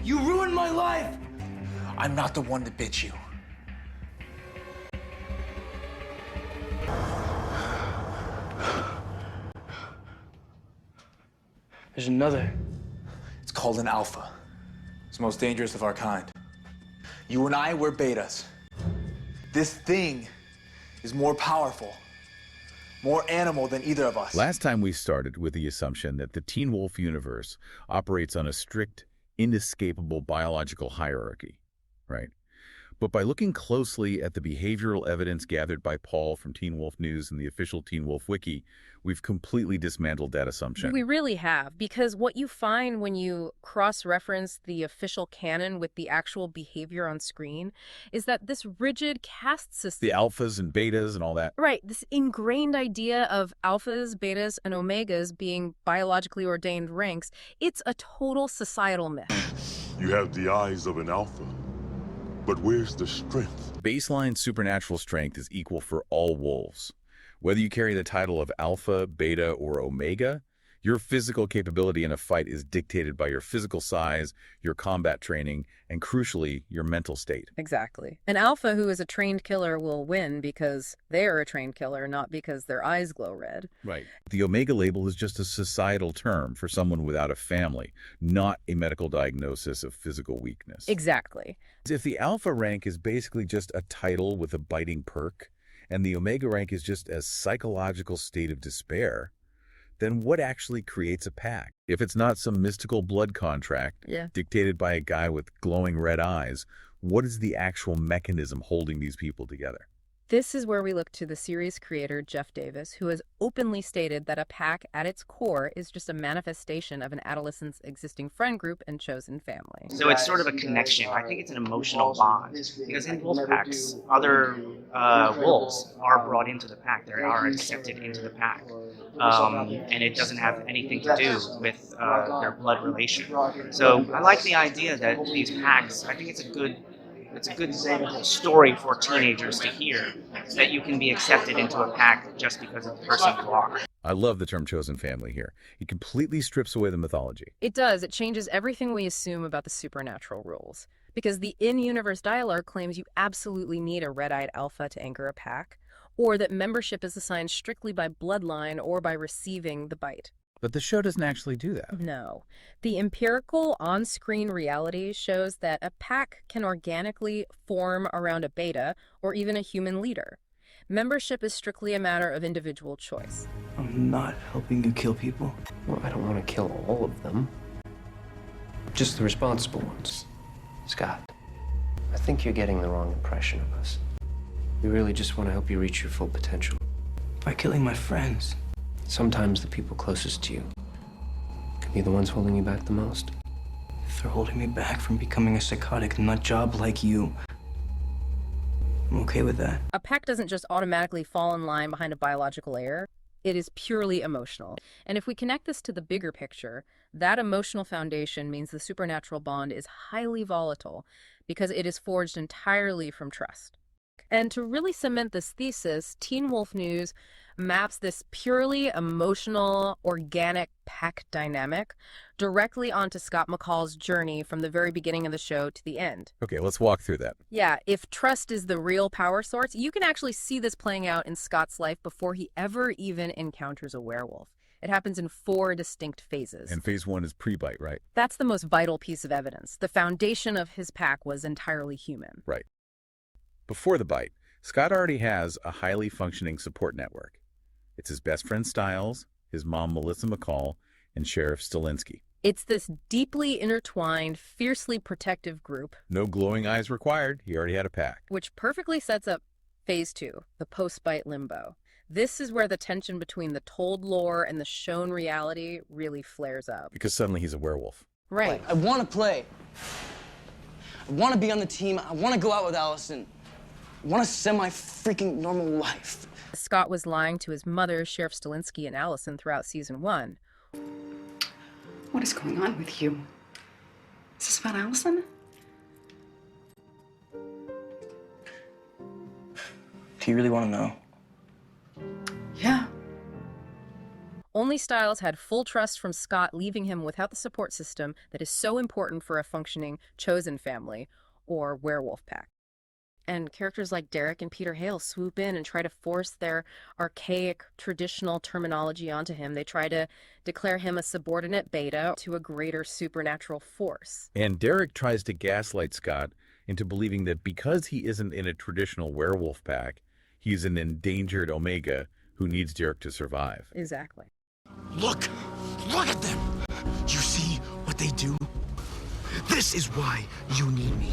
You ruined my life! I'm not the one that bit you. There's another. It's called an alpha. It's the most dangerous of our kind. You and I, we're betas. This thing is more powerful, more animal than either of us. Last time we started with the assumption that the Teen Wolf universe operates on a strict, inescapable biological hierarchy, right? But by looking closely at the behavioral evidence gathered by Paul from Teen Wolf News and the official Teen Wolf Wiki, we've completely dismantled that assumption. We really have, because what you find when you cross-reference the official canon with the actual behavior on screen is that this rigid caste system... The alphas and betas and all that. Right, this ingrained idea of alphas, betas, and omegas being biologically ordained ranks, it's a total societal myth. You have the eyes of an alpha. But where's the strength? Baseline supernatural strength is equal for all wolves. Whether you carry the title of Alpha, Beta, or Omega, your physical capability in a fight is dictated by your physical size, your combat training, and crucially, your mental state. Exactly. An alpha who is a trained killer will win because they're a trained killer, not because their eyes glow red. Right. The Omega label is just a societal term for someone without a family, not a medical diagnosis of physical weakness. Exactly. If the Alpha rank is basically just a title with a biting perk, and the Omega rank is just a psychological state of despair, then what actually creates a pack? If it's not some mystical blood contract dictated by a guy with glowing red eyes, what is the actual mechanism holding these people together? This is where we look to the series creator, Jeff Davis, who has openly stated that a pack at its core is just a manifestation of an adolescent's existing friend group and chosen family. So it's sort of a connection. I think it's an emotional bond, because in wolf packs, other wolves are brought into the pack. They are accepted into the pack. And it doesn't have anything to do with their blood relation. So I like the idea that these packs, I think it's a good story for teenagers to hear, that you can be accepted into a pack just because of the person you are. I love the term chosen family here. It completely strips away the mythology. It does. It changes everything we assume about the supernatural rules. Because the in-universe dialogue claims you absolutely need a red-eyed alpha to anchor a pack, or that membership is assigned strictly by bloodline or by receiving the bite. But the show doesn't actually do that. No. The empirical on-screen reality shows that a pack can organically form around a beta or even a human leader. Membership is strictly a matter of individual choice. I'm not helping you kill people. Well, I don't want to kill all of them. Just the responsible ones. Scott, I think you're getting the wrong impression of us. We really just want to help you reach your full potential. By killing my friends. Sometimes the people closest to you can be the ones holding you back the most. If they're holding me back from becoming a psychotic nut job like you, I'm okay with that. A pack doesn't just automatically fall in line behind a biological heir. It is purely emotional. And if we connect this to the bigger picture, that emotional foundation means the supernatural bond is highly volatile because it is forged entirely from trust. And to really cement this thesis, Teen Wolf News maps this purely emotional, organic pack dynamic directly onto Scott McCall's journey from the very beginning of the show to the end. Okay, let's walk through that. Yeah, if trust is the real power source, you can actually see this playing out in Scott's life before he ever even encounters a werewolf. It happens in 4 distinct phases. And phase 1 is pre-bite, right? That's the most vital piece of evidence. The foundation of his pack was entirely human. Right. Before the bite, Scott already has a highly functioning support network. It's his best friend Stiles, his mom Melissa McCall, and Sheriff Stilinski. It's this deeply intertwined, fiercely protective group. No glowing eyes required. He already had a pack. Which perfectly sets up phase 2, the post-bite limbo. This is where the tension between the told lore and the shown reality really flares up. Because suddenly he's a werewolf. Right. I want to play. I want to be on the team. I want to go out with Allison. I want a semi-freaking normal life. Scott was lying to his mother, Sheriff Stilinski, and Allison throughout season 1. What is going on with you? Is this about Allison? Do you really want to know? Yeah. Only Styles had full trust from Scott, leaving him without the support system that is so important for a functioning chosen family or werewolf pack. And characters like Derek and Peter Hale swoop in and try to force their archaic, traditional terminology onto him. They try to declare him a subordinate beta to a greater supernatural force. And Derek tries to gaslight Scott into believing that because he isn't in a traditional werewolf pack, he's an endangered Omega who needs Derek to survive. Exactly. Look at them. You see what they do? This is why you need me.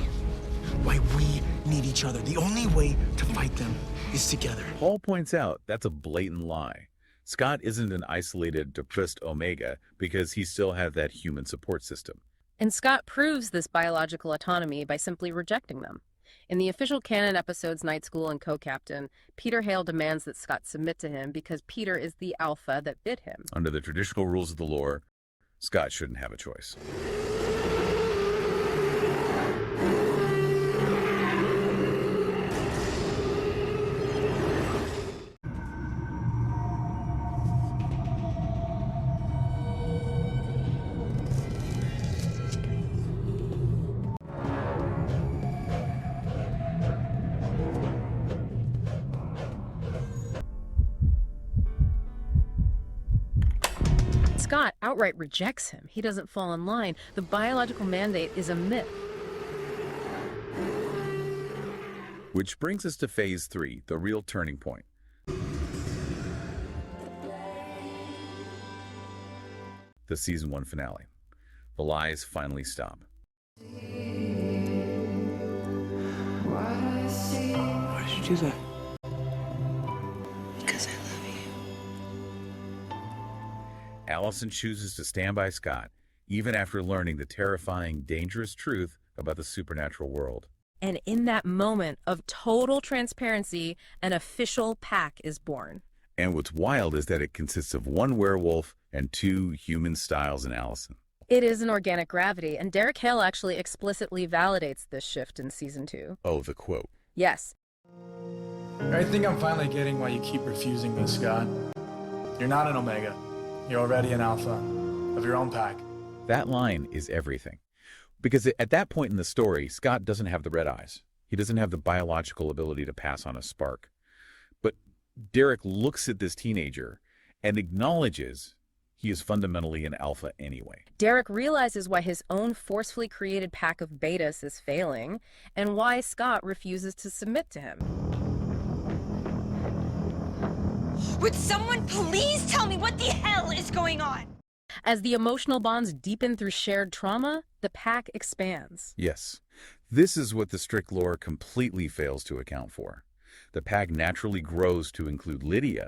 Why we need each other. The only way to fight them is together. Paul points out that's a blatant lie. Scott isn't an isolated, depressed Omega because he still has that human support system. And Scott proves this biological autonomy by simply rejecting them. In the official canon episodes Night School and Co-Captain, Peter Hale demands that Scott submit to him because Peter is the alpha that bit him. Under the traditional rules of the lore, Scott shouldn't have a choice. Scott outright rejects him. He doesn't fall in line. The biological mandate is a myth. Which brings us to Phase 3, the real turning point. The Season 1 finale. The lies finally stop. Why did you do that? Because I love you. Allison chooses to stand by Scott, even after learning the terrifying, dangerous truth about the supernatural world. And in that moment of total transparency, an official pack is born. And what's wild is that it consists of one werewolf and 2 human Styles and Allison. It is an organic gravity, and Derek Hale actually explicitly validates this shift in Season 2. Oh, the quote. Yes. I think I'm finally getting why you keep refusing me, Scott. You're not an Omega. You're already an Alpha of your own pack. That line is everything. Because at that point in the story, Scott doesn't have the red eyes. He doesn't have the biological ability to pass on a spark. But Derek looks at this teenager and acknowledges he is fundamentally an alpha anyway. Derek realizes why his own forcefully created pack of betas is failing, and why Scott refuses to submit to him. Would someone please tell me what the hell is going on? As the emotional bonds deepen through shared trauma, the pack expands. Yes, this is what the strict lore completely fails to account for. The pack naturally grows to include Lydia.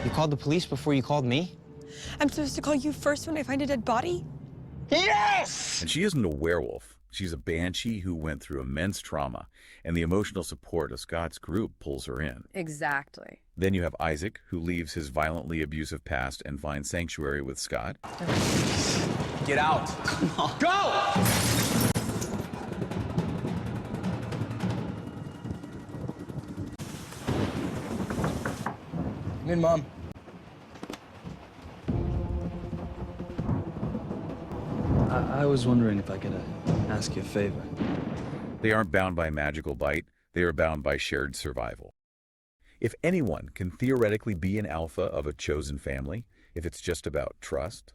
You called the police before you called me? I'm supposed to call you first when I find a dead body? Yes! And she isn't a werewolf. She's a banshee who went through immense trauma, and the emotional support of Scott's group pulls her in. Exactly. Then you have Isaac, who leaves his violently abusive past and finds sanctuary with Scott. Get out. Come on. Go! Come in, Mom. I was wondering if I could ask you a favor. They aren't bound by magical bite. They are bound by shared survival. If anyone can theoretically be an alpha of a chosen family, if it's just about trust,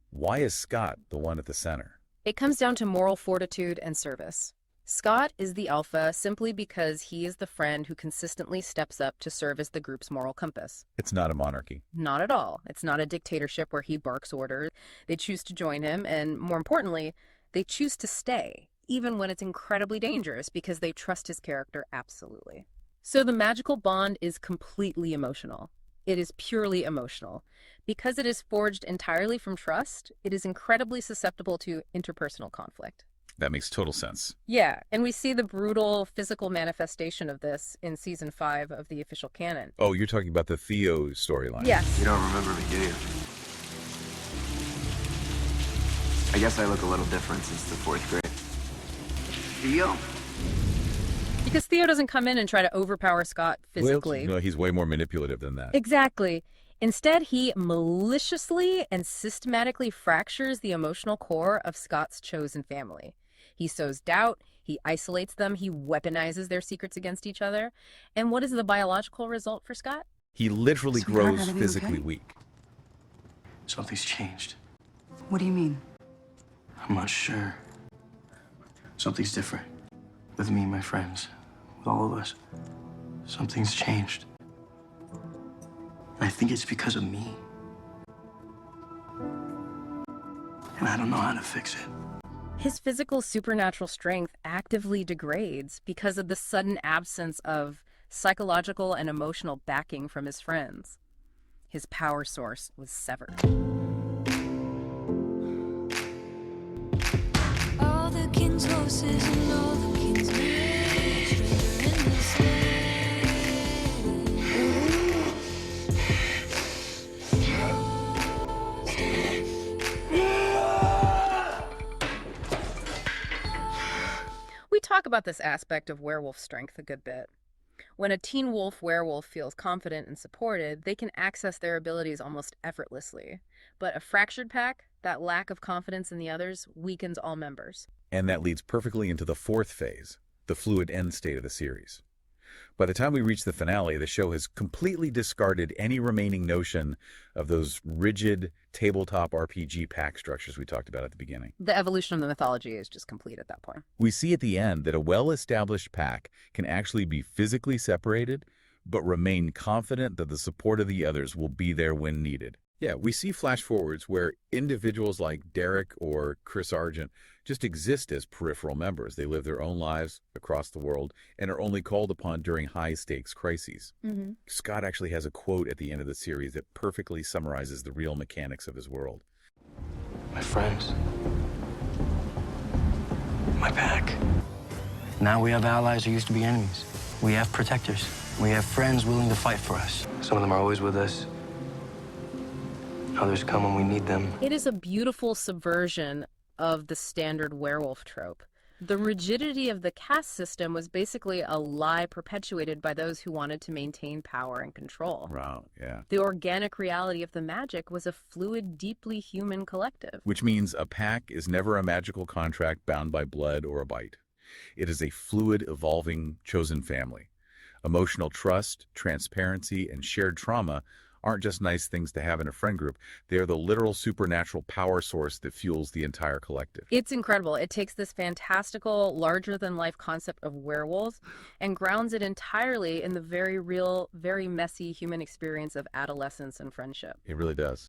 why is Scott the one at the center? It comes down to moral fortitude and service. Scott is the alpha simply because he is the friend who consistently steps up to serve as the group's moral compass. It's not a monarchy. Not at all. It's not a dictatorship where he barks orders. They choose to join him, and more importantly, they choose to stay, even when it's incredibly dangerous, because they trust his character absolutely. So the magical bond is completely emotional. It is purely emotional. Because it is forged entirely from trust, it is incredibly susceptible to interpersonal conflict. That makes total sense. Yeah, and we see the brutal physical manifestation of this in Season 5 of the official canon. Oh, you're talking about the Theo storyline. Yes. You don't remember beginning. I guess I look a little different since the 4th grade. Theo? Because Theo doesn't come in and try to overpower Scott physically. Well, no, he's way more manipulative than that. Exactly. Instead, he maliciously and systematically fractures the emotional core of Scott's chosen family. He sows doubt, he isolates them, he weaponizes their secrets against each other. And what is the biological result for Scott? He literally grows physically weak. Something's changed. What do you mean? I'm not sure. Something's different. With me and my friends. With all of us. Something's changed. And I think it's because of me. And I don't know how to fix it. His physical supernatural strength actively degrades because of the sudden absence of psychological and emotional backing from his friends. His power source was severed. All the king's horses and all the king's men, stranger in the We talk about this aspect of werewolf strength a good bit. When a teen wolf werewolf feels confident and supported, they can access their abilities almost effortlessly. But a fractured pack, that lack of confidence in the others, weakens all members. And that leads perfectly into the 4th phase, the fluid end state of the series. By the time we reach the finale, the show has completely discarded any remaining notion of those rigid tabletop RPG pack structures we talked about at the beginning. The evolution of the mythology is just complete at that point. We see at the end that a well-established pack can actually be physically separated, but remain confident that the support of the others will be there when needed. Yeah, we see flash forwards where individuals like Derek or Chris Argent just exist as peripheral members. They live their own lives across the world and are only called upon during high-stakes crises. Scott actually has a quote at the end of the series that perfectly summarizes the real mechanics of his world. My friends. My pack. Now we have allies who used to be enemies. We have protectors. We have friends willing to fight for us. Some of them are always with us. Others come when we need them. It is a beautiful subversion of the standard werewolf trope. The rigidity of the caste system was basically a lie perpetuated by those who wanted to maintain power and control. Wow, yeah. The organic reality of the magic was a fluid, deeply human collective. Which means a pack is never a magical contract bound by blood or a bite. It is a fluid, evolving, chosen family. Emotional trust, transparency, and shared trauma aren't just nice things to have in a friend group. They are the literal supernatural power source that fuels the entire collective. It's incredible. It takes this fantastical, larger-than-life concept of werewolves and grounds it entirely in the very real, very messy human experience of adolescence and friendship. It really does.